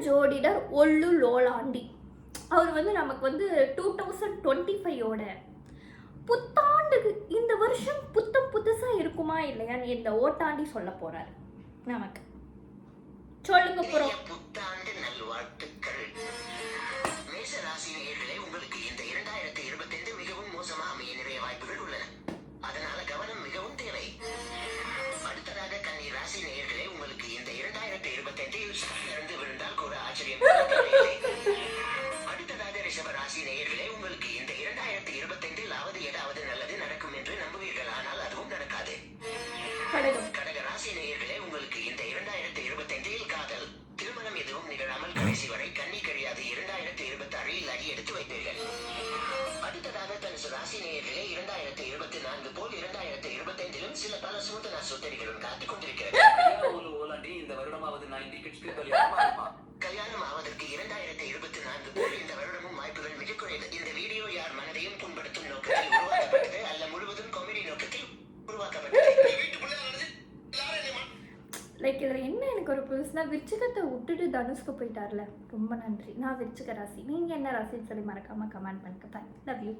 ஜோதிடர் ஒல்லு லோலாண்டி. அவர் வந்து நமக்கு வந்து 2025ஓட புத்தாண்டுக்கு இந்த வருஷம் புதுசா இருக்குமா இல்லையான்னு இந்த ஓட்டாண்டி சொல்ல போறாரு நமக்கு. சொல்லுங்க ப்ரோ. புத்தாண்டு நல்வாழ்த்துக்கள். மேஷ ராசி நேயர்களே, உங்களுக்கு இந்த 2025 மிகவும் மோசமா அமைய நிறைய வாய்ப்புகள் உள்ளன. அதனால கவனம் மிகவும் தேவை. அடுத்ததாக கன்னி ராசி நேயர்களே, உங்களுக்கு இந்த 2025 இருந்து விழுந்தால் கூட ஆச்சரியம் இல்லை. அடுத்ததாக ரிஷப ராசி நேயர்களே, உங்களுக்கு இந்த 2025 ஏதாவது நல்லது நடக்கும் என்று நம்புவீர்கள், ஆனால் அதுவும் நடக்காது. கடக ராசி நேயர்களே, உங்களுக்கு இந்த 2025 காதல் திருமணம் எதுவும் நிகழாமல் கடைசி வரை கண்ணி கழியாது 2026 அடி எடுத்து வைப்பீர்கள். அடுத்ததாக தனுசு ராசி நேயர்களே, 2024 போல் 2025 சில பல சூதனா சுத்தரிகளும் காத்துக் கொண்டிருக்கிறது. இந்த வருடமாவது கல்யாணம் ஆவதற்கு 2024 போல் இந்த வருடமும் வாய்ப்புகள் மிக குறைவு. இந்த வீடியோ யார் மனதையும் புண்படுத்தும் நோக்கத்தில் உருவாக்கப்பட்டது அல்ல, முழுவதும் காமெடி நோக்கத்தில் உருவாக்கப்பட்டது. லைக் இதில் என்ன எனக்கு ஒரு புதுசுனா, விருச்சிகத்தை விட்டுட்டு தனுஷ்க்கு போயிட்டார்ல. ரொம்ப நன்றி. நான் விருச்சிக ராசி. நீங்கள் என்ன ராசின்னு சொல்லி மறக்காமல் கமெண்ட் பண்ணுங்க. பாய். Love you.